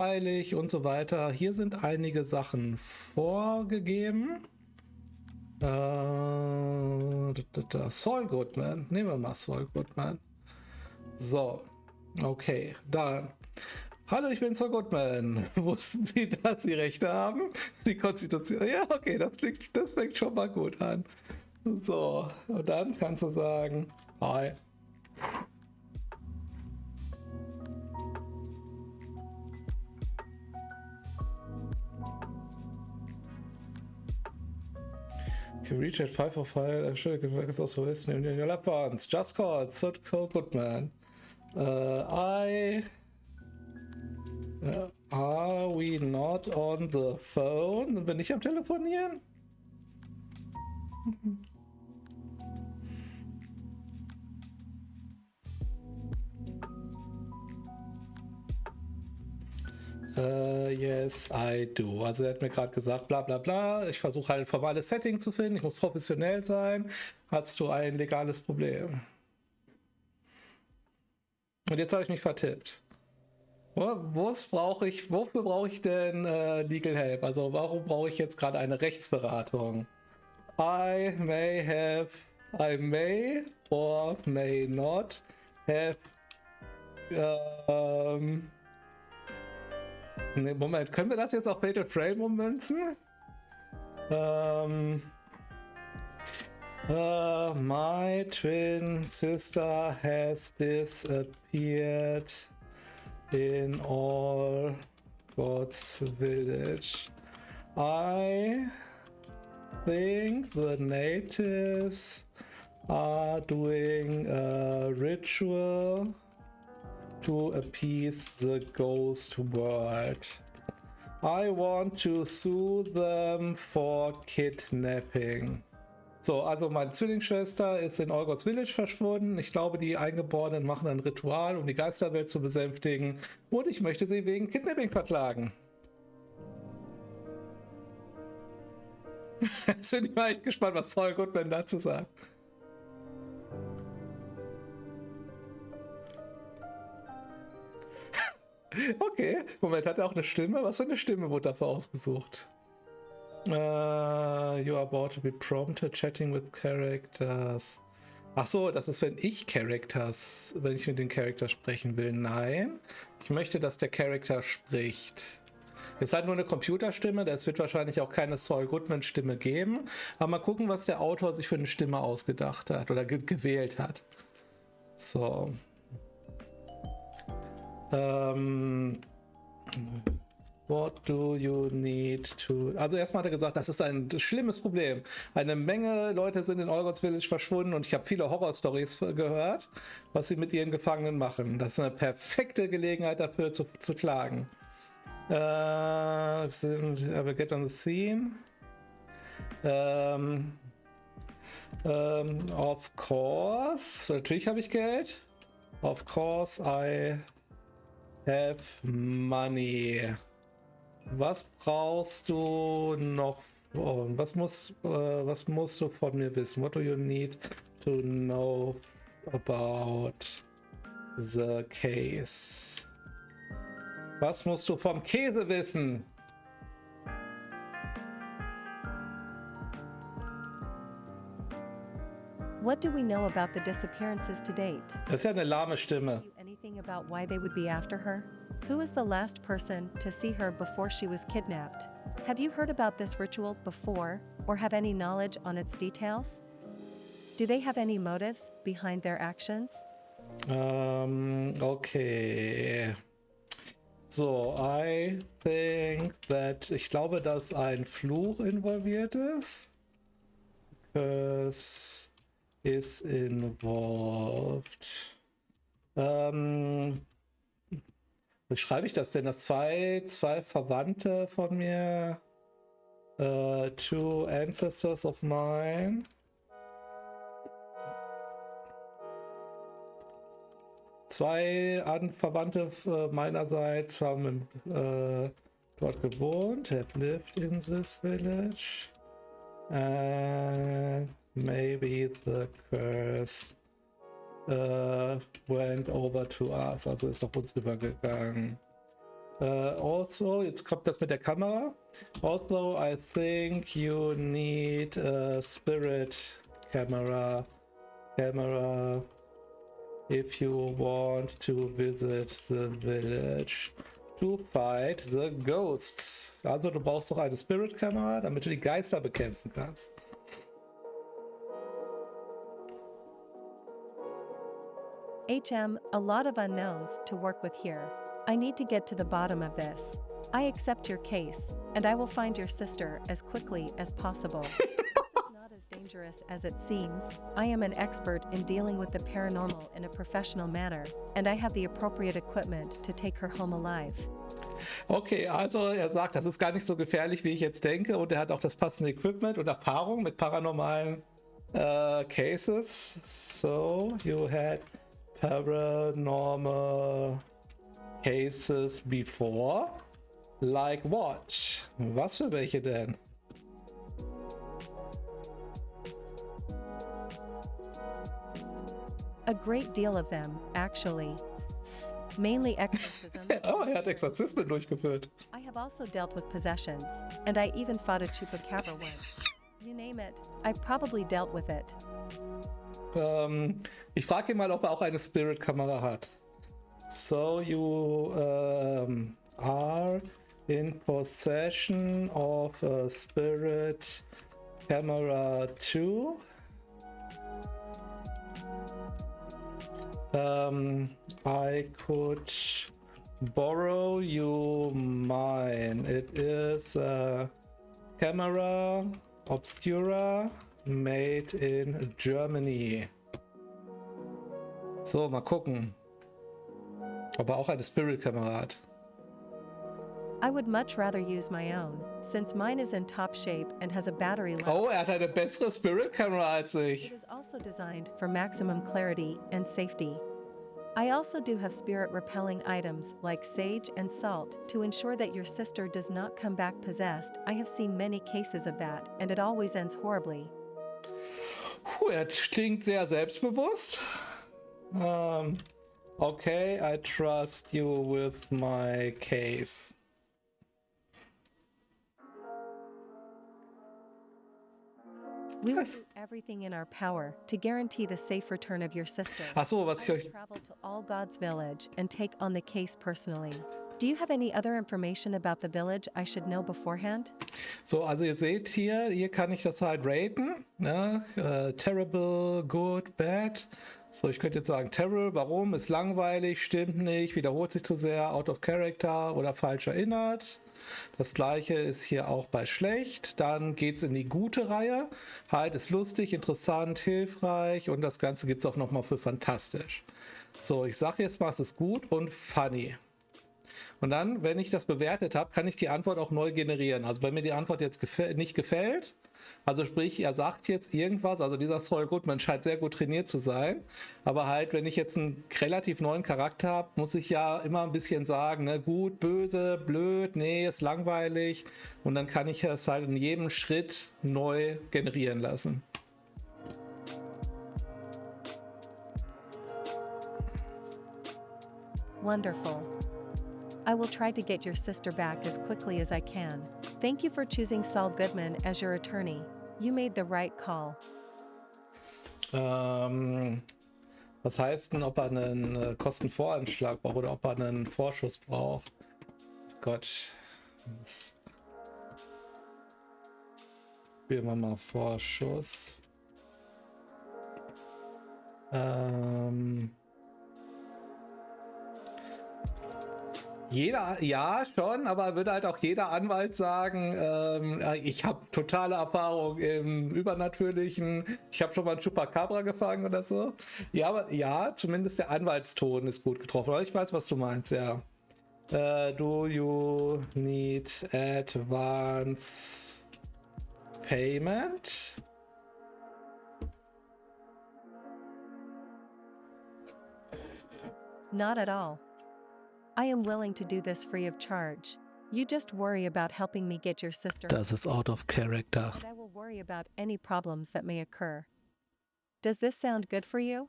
eilig und so weiter. Hier sind einige Sachen vorgegeben. Saul Goodman. Nehmen wir mal Saul Goodman. So, okay, dann. Hallo, ich bin Saul Goodman. Wussten Sie, dass Sie Rechte haben? Die Konstitution. Ja, okay, das fängt schon mal gut an. So, und dann kannst du sagen, hi. Can reach at 5 or 5. I'm sure you can focus also listening in your lap bonds. Just called Saul Goodman. Are we not on the phone? Sind wir nicht am Telefonieren? Yes, I do. Also er hat mir gerade gesagt, bla bla bla. Ich versuche halt ein formales Setting zu finden. Ich muss professionell sein. Hast du ein legales Problem? Und jetzt habe ich mich vertippt. Wofür brauche ich denn Legal Help? Also warum brauche ich jetzt gerade eine Rechtsberatung? I may or may not have ne, Moment, können wir das jetzt auf Fatal Frame ummünzen? My twin sister has disappeared in all God's village. I think the natives are doing a ritual to appease the ghost world. I want to sue them for kidnapping. So, also meine Zwillingsschwester ist in Olgots Village verschwunden. Ich glaube, die Eingeborenen machen ein Ritual, um die Geisterwelt zu besänftigen. Und ich möchte sie wegen Kidnapping verklagen. Jetzt bin ich mal echt gespannt, was Saul Goodman dazu sagt. Okay, Moment, hat er auch eine Stimme? Was für eine Stimme wurde dafür ausgesucht? You are about to be prompted chatting with characters. Ach so, das ist, wenn ich mit den Charakter sprechen will. Nein, ich möchte, dass der Charakter spricht. Ist halt nur eine Computerstimme, es wird wahrscheinlich auch keine Saul Goodman Stimme geben. Aber mal gucken, was der Autor sich für eine Stimme ausgedacht hat oder gewählt hat. So. What do you need to... Also erstmal hat er gesagt, das ist ein schlimmes Problem. Eine Menge Leute sind in Olgots Village verschwunden und ich habe viele Horror-Stories gehört, was sie mit ihren Gefangenen machen. Das ist eine perfekte Gelegenheit dafür zu klagen. We get on the scene. Of course. Natürlich habe ich Geld. Of course I have money. Was brauchst du noch? Was musst du von mir wissen? What do you need to know about the case? Was musst du vom Käse wissen? What do we know about the disappearances to date? Das ist ja eine lahme Stimme. Anything about why they would be after her? Who was the last person to see her before she was kidnapped? Have you heard about this ritual before, or have any knowledge on its details? Do they have any motives behind their actions? Okay. So, I think that... Ich glaube, dass ein Fluch involviert ist. Because is involved. Wie schreibe ich das denn? Dass zwei Verwandte von mir, two ancestors of mine, zwei Verwandte meinerseits haben dort gewohnt, have lived in this village, and maybe the curse went over to us, also ist auf uns übergegangen. Also, jetzt kommt das mit der Kamera. Also, I think you need a spirit camera if you want to visit the village to fight the ghosts. Also, du brauchst doch eine Spirit Kamera, damit du die Geister bekämpfen kannst. HM, a lot of unknowns to work with here. I need to get to the bottom of this. I accept your case, and I will find your sister as quickly as possible. This is not as dangerous as it seems. I am an expert in dealing with the paranormal in a professional manner, and I have the appropriate equipment to take her home alive. Okay, also er sagt, das ist gar nicht so gefährlich, wie ich jetzt denke, und er hat auch das passende Equipment und Erfahrung mit paranormalen Cases. So, you had paranormal cases before? Like what? Was für welche denn? A great deal of them, actually. Mainly exorcisms. Oh, er hat Exorzismen durchgeführt. I have also dealt with possessions, and I even fought a chupacabra once. You name it, I probably dealt with it. Ich frage ihn mal, ob er auch eine Spirit-Kamera hat. So, you are in possession of a Spirit Camera 2. I could borrow you mine. It is a camera obscura made in Germany. So, mal gucken, ob er auch eine Spirit-Kamera hat. I would much rather use my own, since mine is in top shape and has a battery life. Oh, er hat eine bessere Spirit-Kamera als ich. It is also designed for maximum clarity and safety. I also do have spirit-repelling items like sage and salt to ensure that your sister does not come back possessed. I have seen many cases of that, and it always ends horribly. Er klingt sehr selbstbewusst. Okay, I trust you with my case. We will do everything in our power to guarantee the safe return of your sister. Ach so, was ich I will euch... travel to All God's Village and take on the case personally. Do you have any other information about the village I should know beforehand? So, also ihr seht hier kann ich das halt raten. Ne? Terrible, good, bad. So, ich könnte jetzt sagen terrible, warum? Ist langweilig, stimmt nicht, wiederholt sich zu sehr, out of character oder falsch erinnert. Das gleiche ist hier auch bei schlecht. Dann geht es in die gute Reihe. Halt ist lustig, interessant, hilfreich und das Ganze gibt es auch nochmal für fantastisch. So, ich sage jetzt mal, es ist gut und funny. Und dann, wenn ich das bewertet habe, kann ich die Antwort auch neu generieren. Also wenn mir die Antwort jetzt nicht gefällt, also sprich, er sagt jetzt irgendwas, also dieser Saul Goodman scheint sehr gut trainiert zu sein, aber halt, wenn ich jetzt einen relativ neuen Charakter habe, muss ich ja immer ein bisschen sagen, ne, gut, böse, blöd, nee, ist langweilig und dann kann ich es halt in jedem Schritt neu generieren lassen. Wonderful. I will try to get your sister back as quickly as I can. Thank you for choosing Saul Goodman as your attorney. You made the right call. Was heißt denn, ob er einen Kostenvoranschlag braucht oder ob er einen Vorschuss braucht? Gott. Spielen wir mal Vorschuss. Jeder, ja, schon, aber würde halt auch jeder Anwalt sagen, ich habe totale Erfahrung im Übernatürlichen, ich habe schon mal einen Chupacabra gefangen oder so. Ja, aber ja, zumindest der Anwaltston ist gut getroffen. Aber ich weiß, was du meinst, ja. Do you need advance payment? Not at all. I am willing to do this free of charge. You just worry about helping me get your sister. Das ist out of character. And I will worry about any problems that may occur. Does this sound good for you?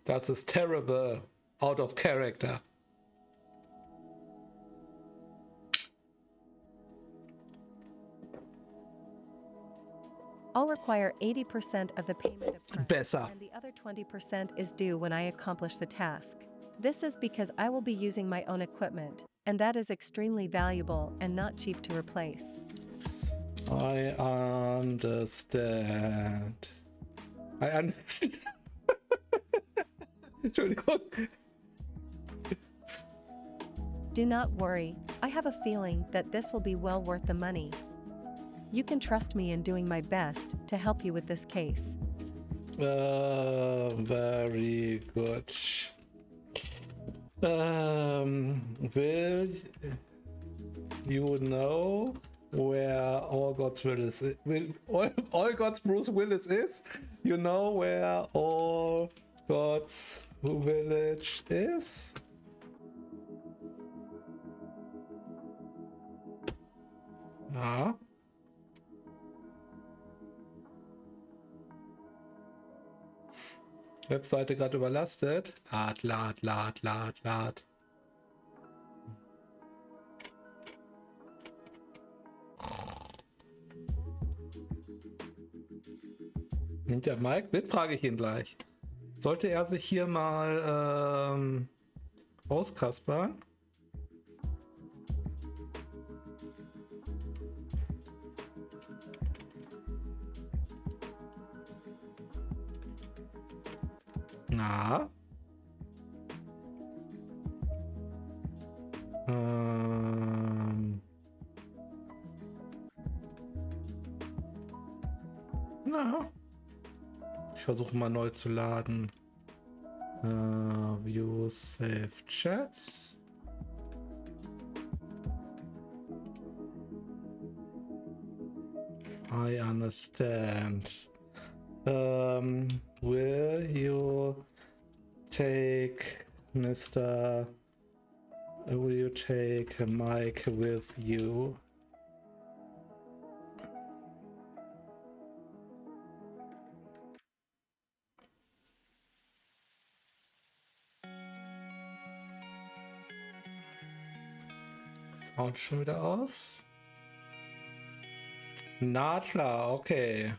Das ist terrible, out of character. I'll require 80% of the payment up front, Besser. and the other 20% is due when I accomplish the task. This is because I will be using my own equipment, and that is extremely valuable and not cheap to replace. I understand. I understand. Entschuldigung. Do not worry, I have a feeling that this will be well worth the money. You can trust me in doing my best to help you with this case. Very good. Will you know where all God's Willis is? All God's Bruce Willis is? You know where all God's village is? Ja. Webseite gerade überlastet. Lad. Nimmt der Mike mit? Frage ich ihn gleich. Sollte er sich hier mal auskaspern? Na? Na? Ich versuche mal neu zu laden. View Save Chats. I understand. Will you take Mr. Will you take Mike with you? Sound schon wieder aus? Na klar, okay.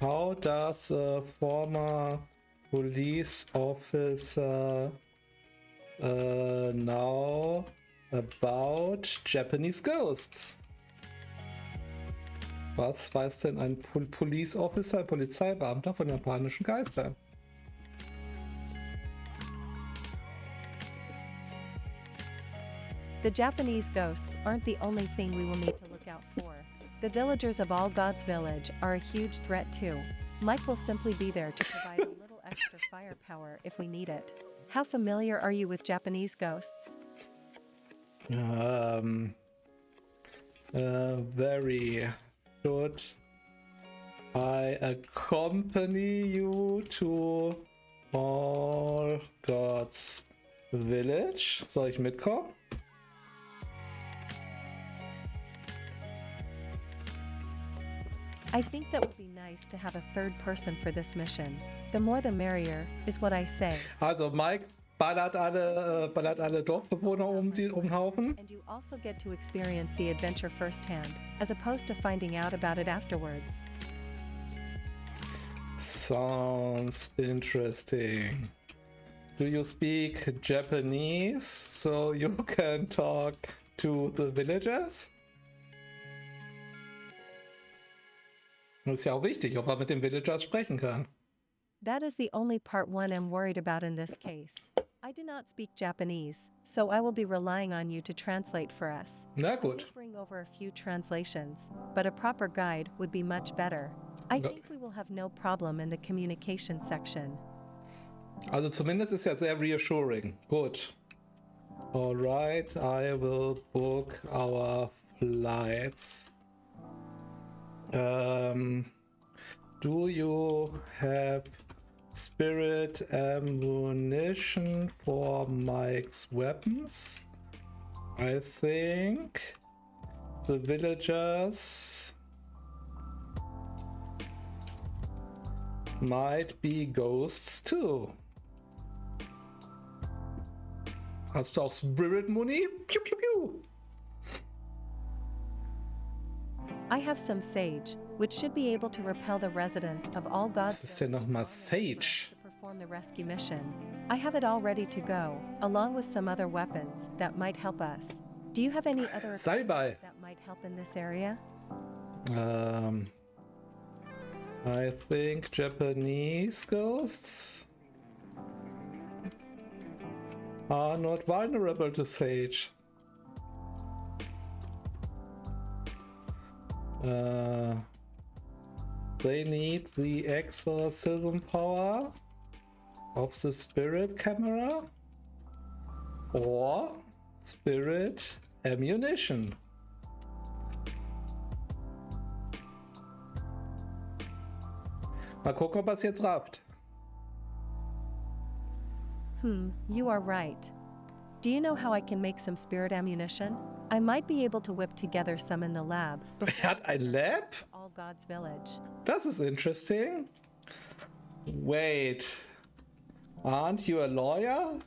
How does a former police officer know about Japanese ghosts? Was weiß denn ein Police Officer, ein Polizeibeamter von japanischen Geistern? The Japanese ghosts aren't the only thing we will need to look out for. The villagers of All God's Village are a huge threat too. Mike will simply be there to provide a little extra firepower if we need it. How familiar are you with Japanese ghosts? Very good. I accompany you to All God's Village. Soll ich mitkommen? I think that would be nice to have a third person for this mission. The more the merrier, is what I say. Also Mike ballert alle Dorfbewohner um den Haufen. And you also get to experience the adventure firsthand, as opposed to finding out about it afterwards. Sounds interesting. Do you speak Japanese so you can talk to the villagers? Das ist ja auch wichtig, ob er mit den Villagers sprechen kann. That is the only part one I'm worried about in this case. I do not speak Japanese, so I will be relying on you to translate for us. Na I gut. will bring over a few translations, but a proper guide would be much better. I think we will have no problem in the communication section. Also zumindest ist ja sehr reassuring. Gut. Alright, I will book our flights. Do you have spirit ammunition for Mike's weapons? I think the villagers might be ghosts too. Hast du auch Spirit Money? Piu, piu, piu. I have some sage, which should be able to repel the residents of all God's Was ist denn nochmal Sage? to perform the rescue mission. I have it all ready to go, along with some other weapons that might help us. Do you have any other Salbei. that might help in this area? I think Japanese ghosts are not vulnerable to Sage. They need the exorcism power of the spirit camera or spirit ammunition. Mal gucken, ob er es jetzt rafft. You are right. Do you know how I can make some spirit ammunition? I might be able to whip together some in the lab. Er hat ein Lab? All God's village. Das ist interesting. Wait. Aren't you a lawyer?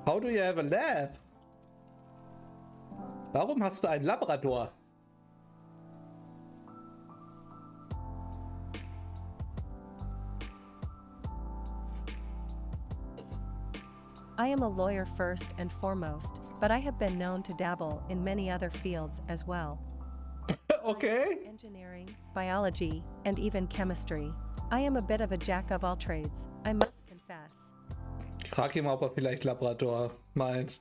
How do you have a lab? Warum hast du einen Labrador? I am a lawyer first and foremost, but I have been known to dabble in many other fields as well. Okay. Engineering, biology, and even chemistry. I am a bit of a jack of all trades, I must confess. Ich frage ihn mal, ob er vielleicht Labrador meint.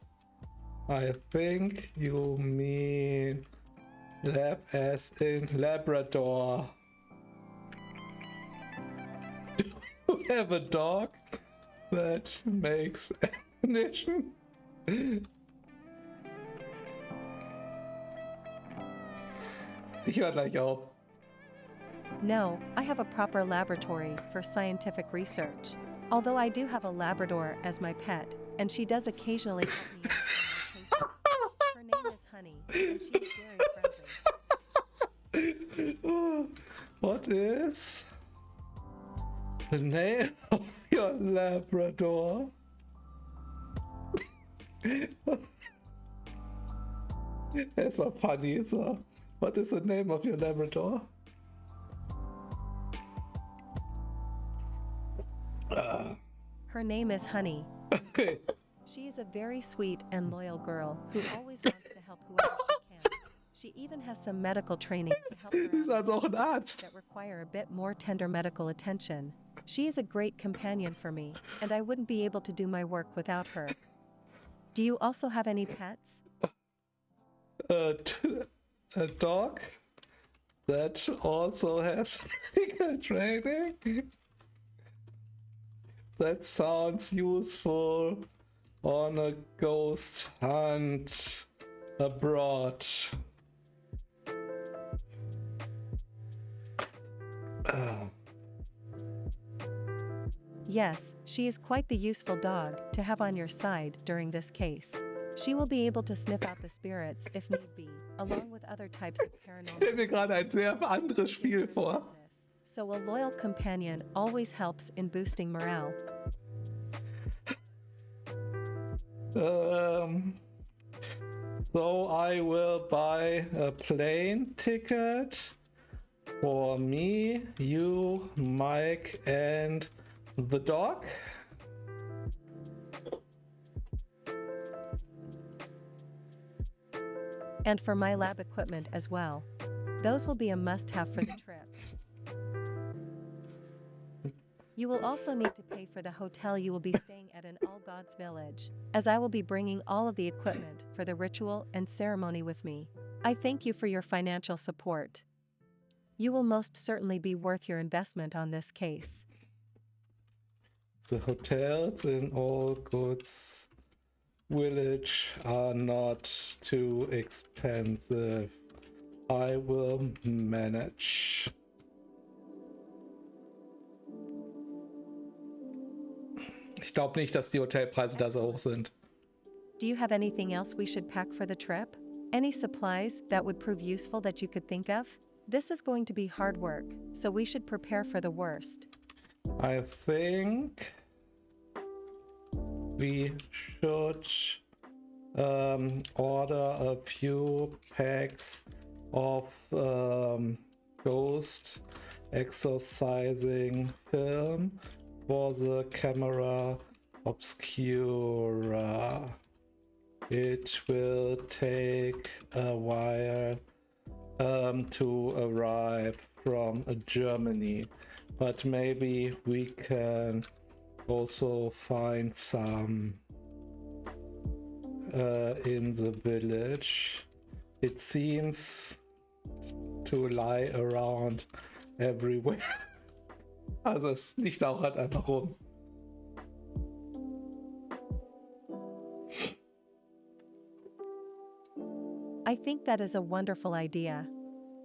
I think you mean lab as in Labrador. Do you have a dog that makes ammunition? Ich höre gleich auf. No, I have a proper laboratory for scientific research. Although I do have a Labrador as my pet, and she does occasionally help me out in my cases. Her name is Honey, and she is very friendly. What is the name of your Labrador? That's what funny, so what is the name of your Labrador? Her name is Honey. Okay. She is a very sweet and loyal girl who always wants to help whoever she can. She even has some medical training to help her Sie ist out also auch with ein cases Arzt. that require a bit more tender medical attention. She is a great companion for me, and I wouldn't be able to do my work without her. Do you also have any pets? A dog that also has medical training. That sounds useful on a ghost hunt abroad. Yes, she is quite the useful dog to have on your side during this case. She will be able to sniff out the spirits if need be, along with other types of Ich stelle mir gerade ein sehr anderes Spiel vor. business. So a loyal companion always helps in boosting morale. So I will buy a plane ticket for me, you, Mike, and the dog. And for my lab equipment as well. Those will be a must-have for the trip. You will also need to pay for the hotel you will be staying at in All God's Village, as I will be bringing all of the equipment for the ritual and ceremony with me. I thank you for your financial support. You will most certainly be worth your investment on this case. The hotels in All Goods Village are not too expensive. I will manage. Ich glaube nicht, dass die Hotelpreise da so hoch sind. Do you have anything else we should pack for the trip? Any supplies that would prove useful that you could think of? This is going to be hard work, so we should prepare for the worst. I think we should order a few packs of ghost exorcising film for the camera obscura. It will take a while to arrive from Germany, but maybe we can also find some in the village. It seems to lie around everywhere. Also es liegt auch halt einfach rum. I think that is a wonderful idea.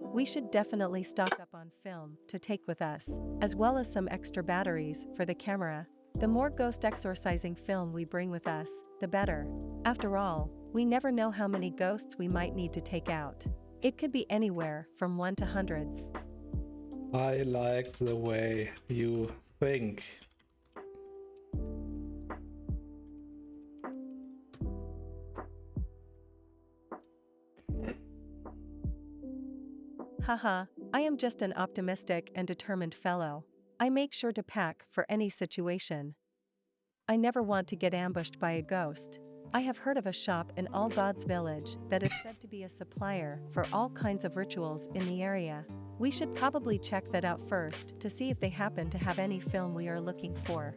We should definitely stock up on film to take with us, as well as some extra batteries for the camera. The more ghost exorcising film we bring with us, the better. After all, we never know how many ghosts we might need to take out. It could be anywhere from 1 to hundreds. I like the way you think. Haha, I am just an optimistic and determined fellow. I make sure to pack for any situation. I never want to get ambushed by a ghost. I have heard of a shop in All God's Village that is said to be a supplier for all kinds of rituals in the area. We should probably check that out first to see if they happen to have any film we are looking for.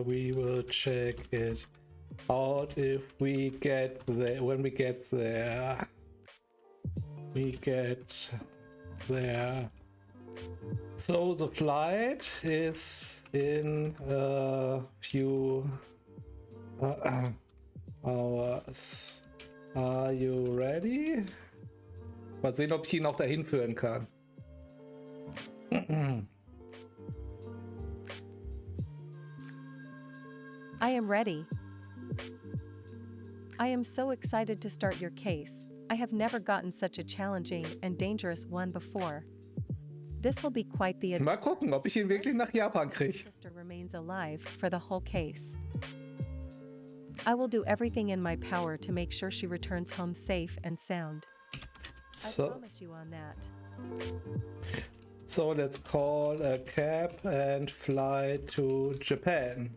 We will check it out if we get there. When we get there. So the flight is in a few hours. Are you ready? Mal sehen, ob ich ihn auch dahin führen kann. I am ready. I am so excited to start your case. I have never gotten such a challenging and dangerous one before. This will be quite the Mal gucken, ob ich ihn wirklich nach Japan kriege. Sister remains alive for the whole case. I will do everything in my power to make sure she returns home safe and sound. I promise you on that. So let's call a cab and fly to Japan.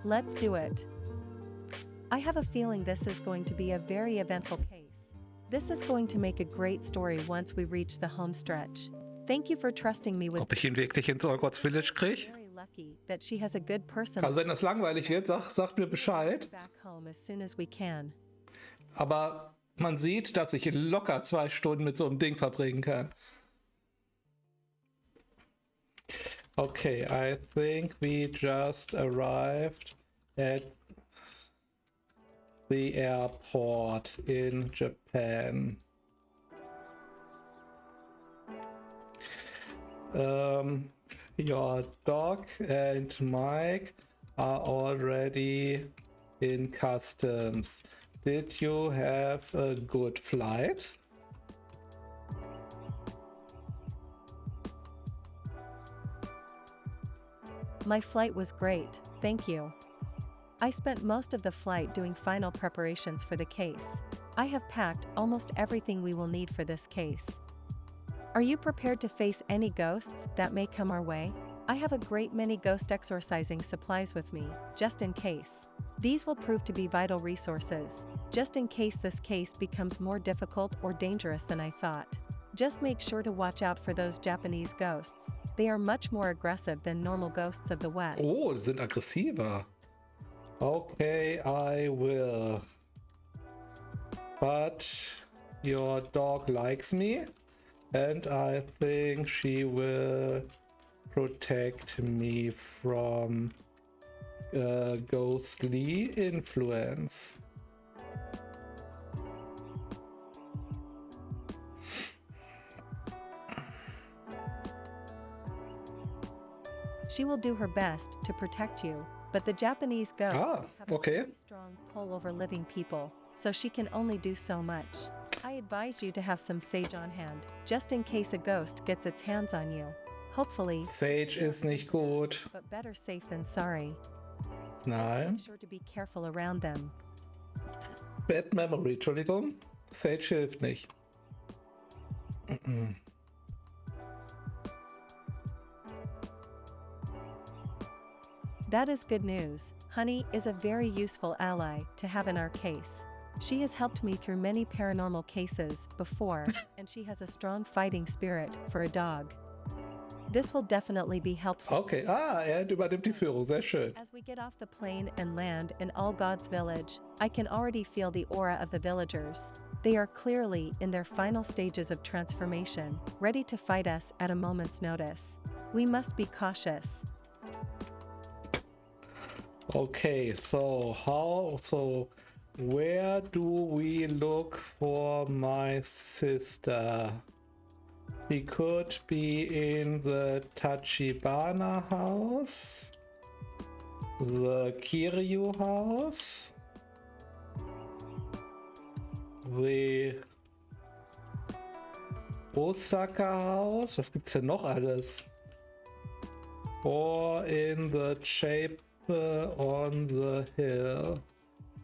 Let's do it. I have a feeling this is going to be a very eventful case. This is going to make a great story once we reach the home stretch. Thank you for trusting me with. Ob ich ihn wirklich ins All God's Village kriege? Very lucky that she has a good person. Also wenn das langweilig wird, sagt mir Bescheid. Back home as soon as we can. Aber man sieht, dass ich locker 2 Stunden mit so einem Ding verbringen kann. Okay, I think we just arrived at the airport in Japan. Your dog and Mike are already in customs. Did you have a good flight? My flight was great, thank you. I spent most of the flight doing final preparations for the case. I have packed almost everything we will need for this case. Are you prepared to face any ghosts that may come our way? I have a great many ghost exorcising supplies with me, just in case. These will prove to be vital resources, just in case this case becomes more difficult or dangerous than I thought. Just make sure to watch out for those Japanese ghosts. They are much more aggressive than normal ghosts of the West. Oh, die sind aggressiver. Okay, I will. But your dog likes me, and I think she will protect me from ghostly influence. She will do her best to protect you, but the Japanese ghosts have a very strong pull over living people, so she can only do so much. I advise you to have some sage on hand, just in case a ghost gets its hands on you. Hopefully, Sage ist nicht gut. but better safe than sorry. Nein. Make sure to be careful around them. Bad Memory, Entschuldigung. Sage hilft nicht. That is good news. Honey is a very useful ally to have in our case. She has helped me through many paranormal cases before, and she has a strong fighting spirit for a dog. This will definitely be helpful. Okay, übernimmt die Führung, sehr schön. As we get off the plane and land in All God's village, I can already feel the aura of the villagers. They are clearly in their final stages of transformation, ready to fight us at a moment's notice. We must be cautious. Okay, so where do we look for my sister? She could be in the Tachibana house, the Kiryu house, the Osaka house, was gibt's denn noch alles? Or in the chapel on the hill.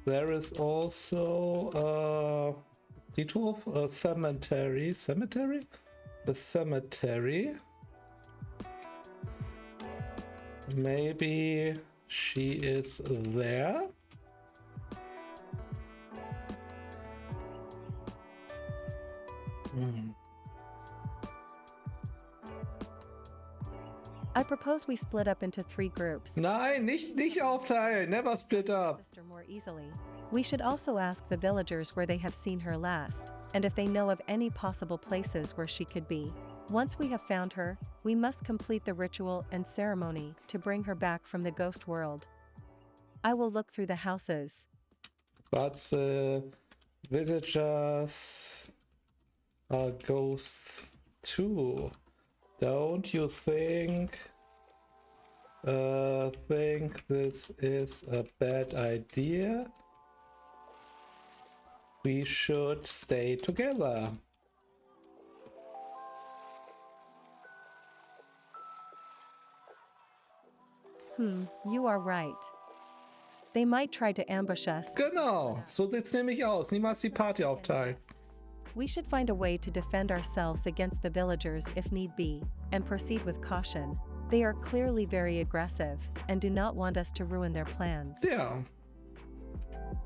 There is also a cemetery. A cemetery. Maybe she is there. I propose we split up into 3 groups. Nein, nicht aufteilen. Never split up. Sister more easily. We should also ask the villagers where they have seen her last, and if they know of any possible places where she could be. Once we have found her, we must complete the ritual and ceremony to bring her back from the ghost world. I will look through the houses. But villagers are ghosts too. Don't you think this is a bad idea? We should stay together. You are right. They might try to ambush us. Genau, so sieht's nämlich aus. Niemals die Party aufteilen. We should find a way to defend ourselves against the villagers if need be, and proceed with caution. They are clearly very aggressive, and do not want us to ruin their plans. Yeah.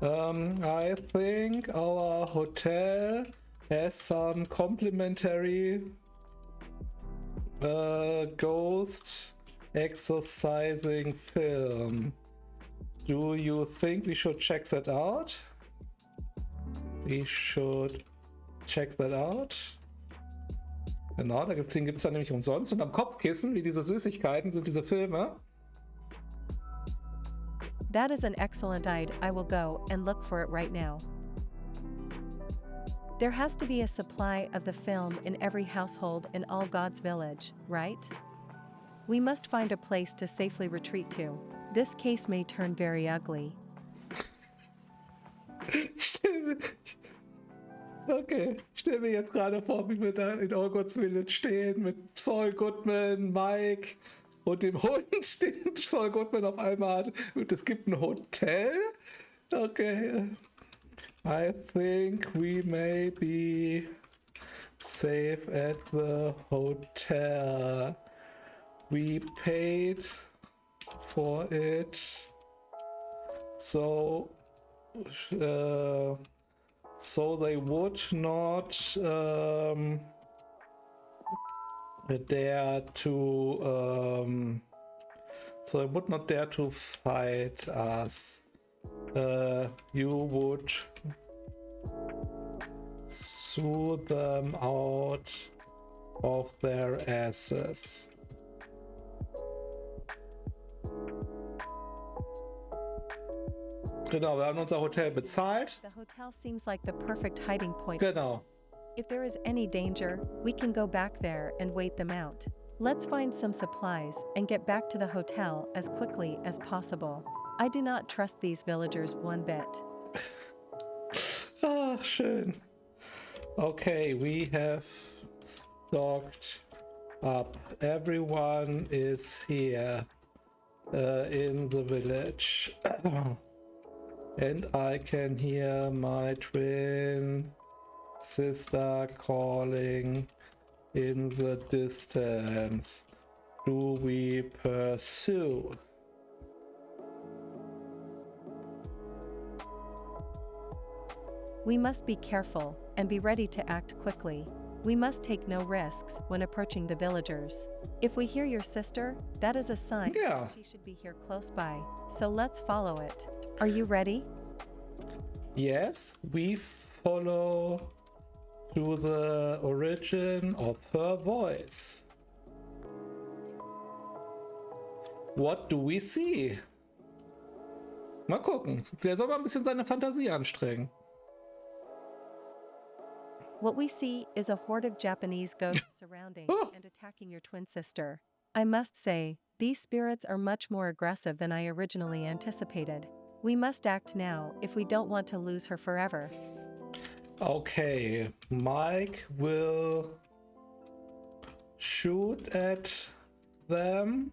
I think our hotel has some complimentary ghost exorcising film. Do you think we should check that out? We should check that out. Genau, den gibt's da nämlich umsonst. Und am Kopfkissen, wie diese Süßigkeiten, sind diese Filme. That is an excellent idea. I will go and look for it right now. There has to be a supply of the film in every household in All God's village, right? We must find a place to safely retreat to. This case may turn very ugly. Okay, ich stelle mir jetzt gerade vor, wie wir da in All God's Village stehen mit Saul Goodman, Mike und dem Hund, den Saul Goodman auf einmal hat. Und es gibt ein Hotel. Okay. I think we may be safe at the hotel. We paid for it. So they would not dare to fight us. You would sue them out of their asses. Genau, wir haben unser Hotel bezahlt. The hotel seems like the perfect hiding point. Genau. For us. If there is any danger, we can go back there and wait them out. Let's find some supplies and get back to the hotel as quickly as possible. I do not trust these villagers one bit. Ach, schön. Okay, we have stocked up. Everyone is here in the village. And I can hear my twin sister calling in the distance. Do we pursue? We must be careful and be ready to act quickly. We must take no risks when approaching the villagers. If we hear your sister, that is a sign that she should be here close by, so let's follow it. Are you ready? Yes, we follow to the origin of her voice. What do we see? Mal gucken. Der soll mal ein bisschen seine Fantasie anstrengen. What we see is a horde of Japanese ghosts surrounding and attacking your twin sister. I must say, these spirits are much more aggressive than I originally anticipated. We must act now if we don't want to lose her forever. Okay, Mike will shoot at them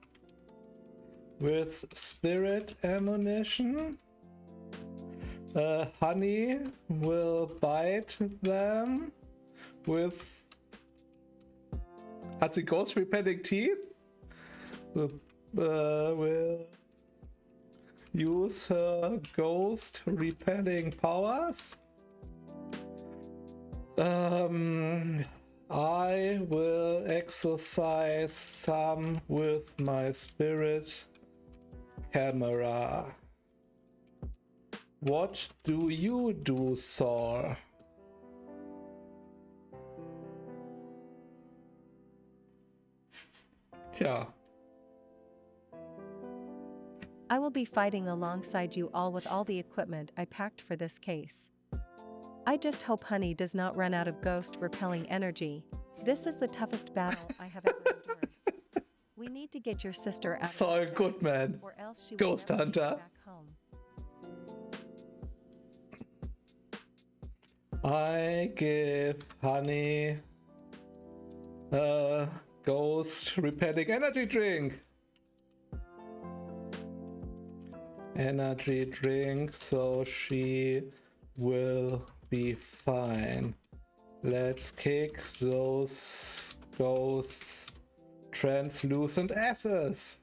with spirit ammunition. Honey will bite them with... Hat sie Ghost Repelling Teeth? Will use her Ghost Repelling powers. I will exorcise some with my spirit camera. What do you do, Saul? Tja. I will be fighting alongside you all with all the equipment I packed for this case. I just hope Honey does not run out of ghost repelling energy. This is the toughest battle I have ever endured. We need to get your sister out Saul of Goodman, or else she Ghost will never Hunter. get back home. I give Honey a Ghost Repelling energy drink. Energy drink, so she will be fine. Let's kick those ghosts' translucent asses.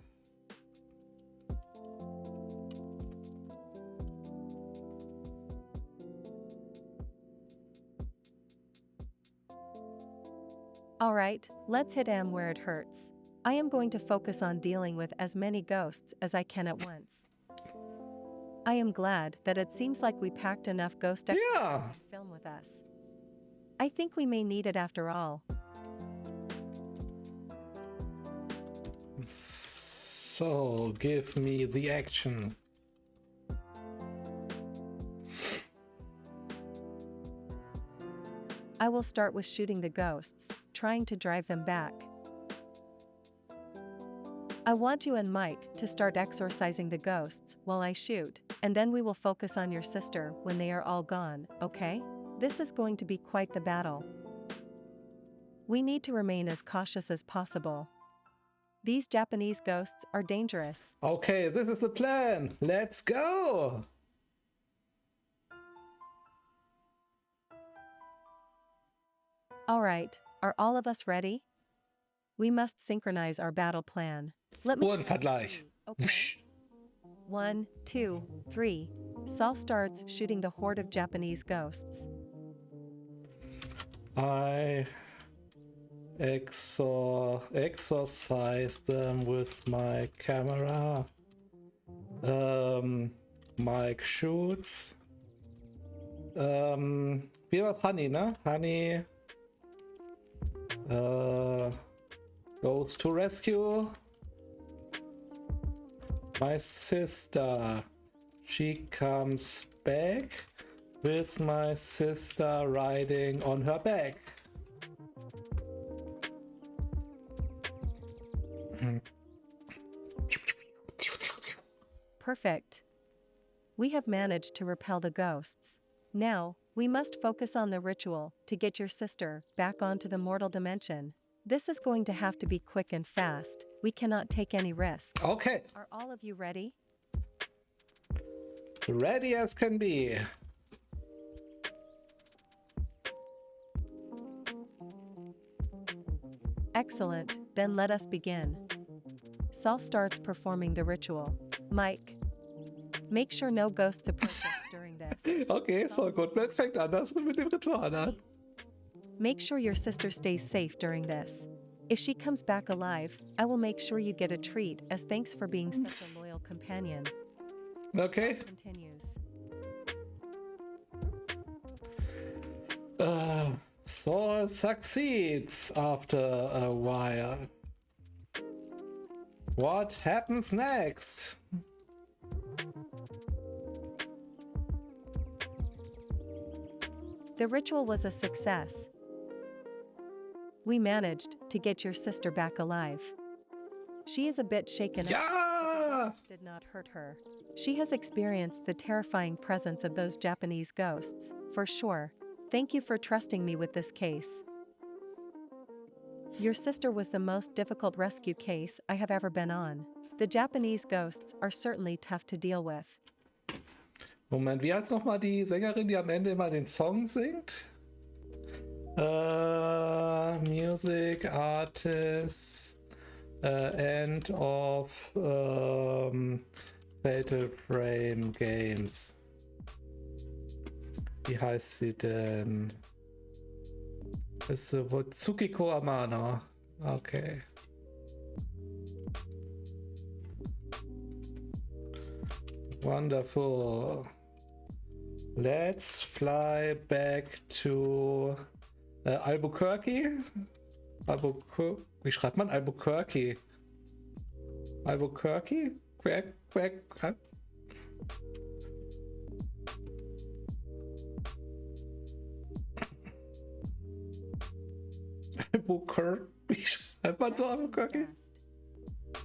Alright, let's hit am where it hurts. I am going to focus on dealing with as many ghosts as I can at once. I am glad that it seems like we packed enough ghost exorcism film with us. I think we may need it after all. So, give me the action. I will start with shooting the ghosts, trying to drive them back. I want you and Mike to start exorcising the ghosts while I shoot, and then we will focus on your sister when they are all gone, okay? This is going to be quite the battle. We need to remain as cautious as possible. These Japanese ghosts are dangerous. Okay, this is the plan. Let's go. Alright, are all of us ready? We must synchronize our battle plan. Let me Vergleich. Okay. 1, 2, 3. Saul starts shooting the horde of Japanese ghosts. I exorcise them with my camera. Mike shoots. Wie war Honey, ne? Honey goes to rescue my sister. She comes back with my sister riding on her back. Perfect. We have managed to repel the ghosts. Now, we must focus on the ritual to get your sister back onto the mortal dimension. This is going to have to be quick and fast. We cannot take any risks. Okay, Are all of you ready? ready as can be. Excellent, then let us begin. Saul starts performing the ritual. Mike, make sure no ghosts approach us during this. Okay, Saul Goodman fängt anders mit dem Ritual an. Make sure your sister stays safe during this. If she comes back alive, I will make sure you get a treat as thanks for being such a loyal companion. Okay. Saul continues. Saul succeeds after a while. What happens next? The ritual was a success. We managed to get your sister back alive. She is a bit shaken up, but the ghosts did not hurt her. She has experienced the terrifying presence of those Japanese ghosts, for sure. Thank you for trusting me with this case. Your sister was the most difficult rescue case I have ever been on. The Japanese ghosts are certainly tough to deal with. Moment, wie heißt nochmal die Sängerin, die am Ende immer den Song singt? Music Artist, End of Fatal Frame Games. Wie heißt sie denn? Ist sie wohl Tsukiko Amano? Okay. Wonderful. Let's fly back to Albuquerque? Wie schreibt man Albuquerque? Albuquerque? Quack, quack, quack. Albuquerque? Wie schreibt man so Albuquerque?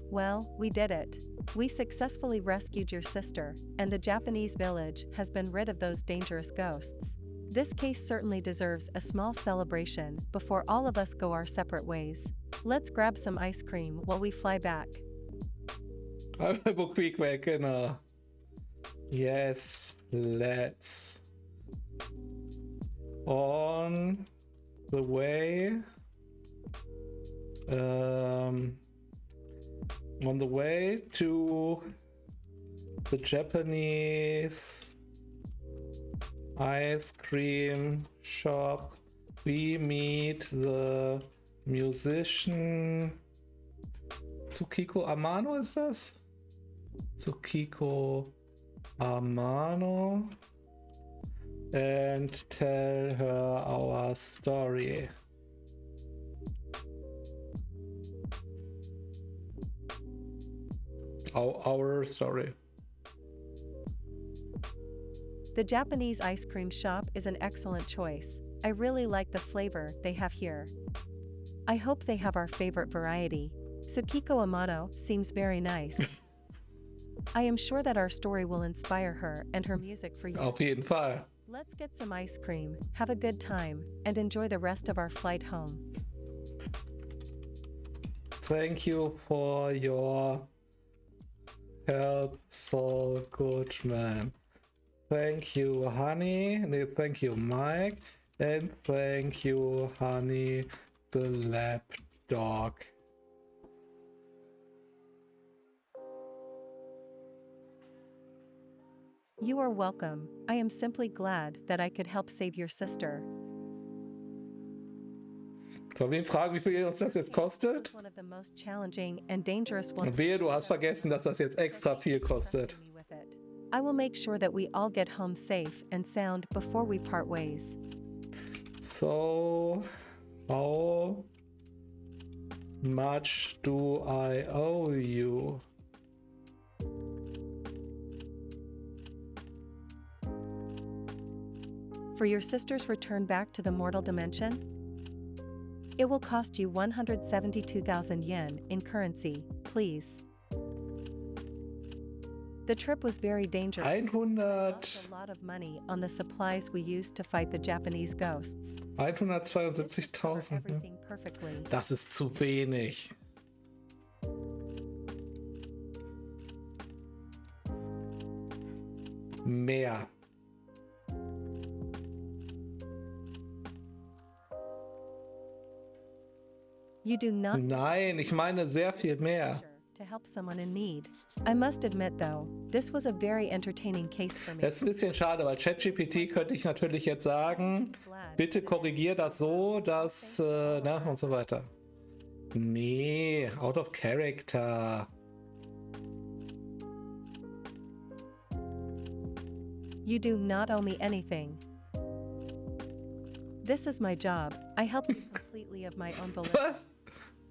Well, we did it. We successfully rescued your sister, and the Japanese village has been rid of those dangerous ghosts. This case certainly deserves a small celebration before all of us go our separate ways. Let's grab some ice cream while we fly back. Albuquerque, genau. Yes, let's. On the way. On the way to the Japanese ice cream shop, we meet the musician Tsukiko Amano, ist das? Tsukiko Amano, and tell her our story. Our story. The Japanese ice cream shop is an excellent choice. I really like the flavor they have here. I hope they have our favorite variety. Tsukiko Amano seems very nice. I am sure that our story will inspire her and her music for you. Auf jeden Fall. Let's get some ice cream, have a good time, and enjoy the rest of our flight home. Thank you for your help, Saul Goodman. Thank you, Honey. No, thank you, Mike. And thank you, Honey, the lap dog. You are welcome. I am simply glad that I could help save your sister. Sollen wir ihn fragen, wie viel uns das jetzt kostet? One of the most challenging and dangerous ones. Und wehe, du hast vergessen, dass das jetzt extra viel kostet. I will make sure that we all get home safe and sound before we part ways. So, how much do I owe you? For your sister's return back to the mortal dimension? It will cost you 172,000 yen in currency, please. The trip was very dangerous. 100. Lost a lot of money on the supplies we used to fight the Japanese ghosts. 172.000. Everything perfectly. Das ist zu wenig. Mehr. You do not Nein, ich meine sehr viel mehr. to help someone in need. I must admit though, this was a very entertaining case for me. Das ist ein bisschen schade, weil ChatGPT könnte ich natürlich jetzt sagen, bitte korrigier das so, dass, und so weiter. Nee, out of character. You do not owe me anything. This is my job. I helped you completely of my own volition. Was?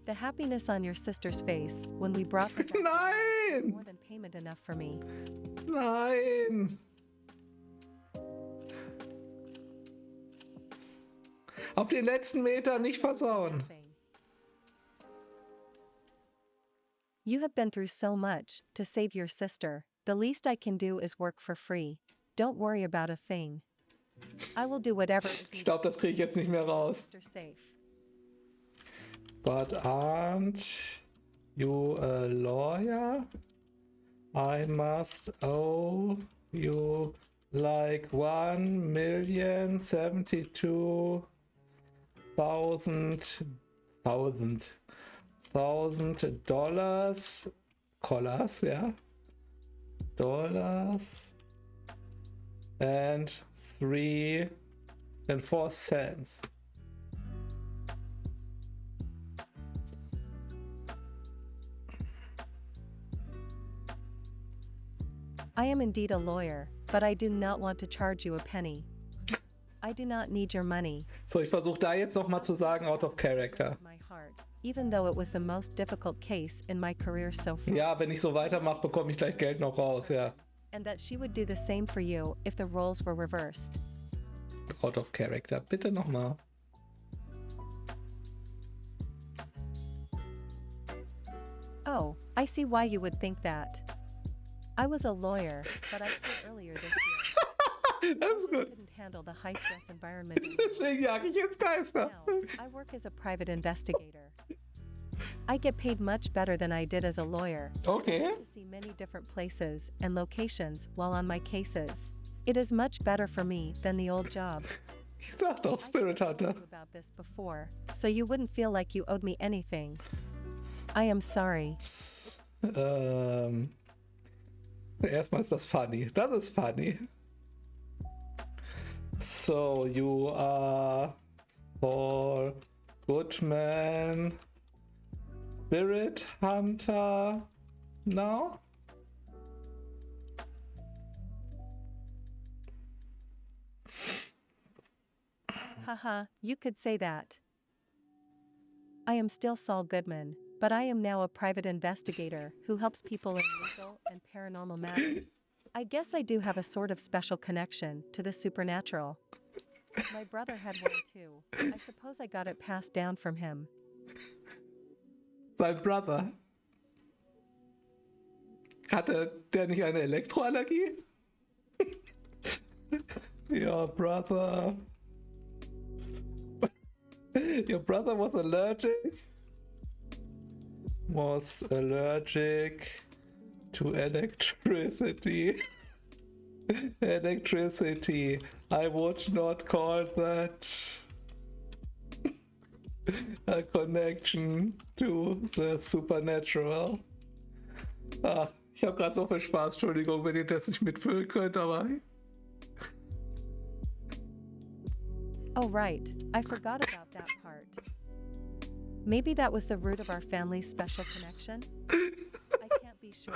The happiness on your sister's face when we brought her back was Nein! more than payment enough for me. Nein! Auf den letzten Meter nicht versauen. You have been through so much to save your sister. The least I can do is work for free. Don't worry about a thing. I will do whatever is Ich glaube, das kriege ich jetzt nicht mehr raus. sister safe. But aren't you a lawyer? I must owe you like $1,072,000 Collars, ja? Dollars and 3 and 4 cents. I am indeed a lawyer, but I do not want to charge you a penny. I do not need your money. So, ich versuche da jetzt noch mal zu sagen, out of character. My heart, even though it was the most difficult case in my career so far. Ja, wenn ich so weitermache, bekomme ich gleich Geld noch raus, ja. And that she would do the same for you if the roles were reversed. Out of character. Bitte noch mal. Oh, I see why you would think that. I was a lawyer, but I quit earlier this year. Das ist I gut. couldn't handle the high-stress environment anymore. Deswegen jag ich jetzt Geister. Now, I work as a private investigator. I get paid much better than I did as a lawyer. Okay. To see many different places and locations while on my cases. It is much better for me than the old job. Ich sag doch, Spirit I should have Hunter. told you about this before, so you wouldn't feel like you owed me anything. I am sorry. Erstmal ist das funny. Das ist funny. So, you are Saul Goodman, Spirit Hunter now? Haha, you could say that. I am still Saul Goodman, but I am now a private investigator who helps people in legal and paranormal matters. I guess I do have a sort of special connection to the supernatural. My brother had one too. I suppose I got it passed down from him. Sein Brother. Hatte der nicht eine Elektroallergie? Your brother. Your brother was allergic? Was allergic to electricity. Electricity. I would not call that a connection to the supernatural. Ah, ich habe gerade so viel Spaß. Entschuldigung, wenn ihr das nicht mitfühlen könnt, aber... Oh, right. I forgot about that part. Maybe that was the root of our family's special connection? I can't be sure.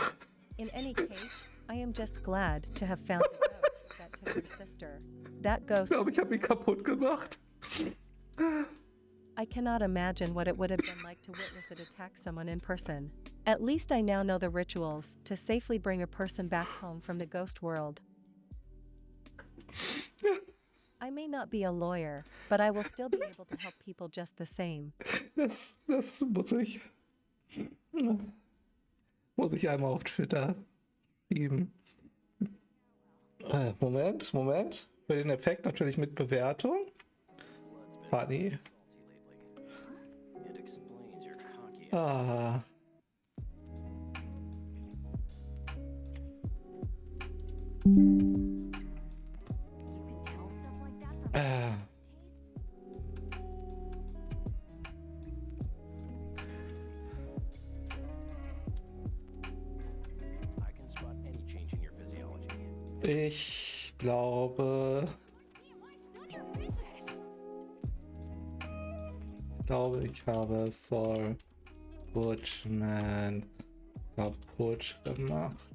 In any case, I am just glad to have found the ghost that took your sister. That ghost. Ich glaube, ich habe ihn kaputt gemacht. I cannot imagine what it would have been like to witness it attack someone in person. At least I now know the rituals to safely bring a person back home from the ghost world. I may not be a lawyer, but I will still be able to help people just the same. Das muss ich einmal auf Twitter 7. Moment. Für den Effekt natürlich mit Bewertung. Funny. Ah. Ich glaube, ich habe Saul Goodman kaputt gemacht.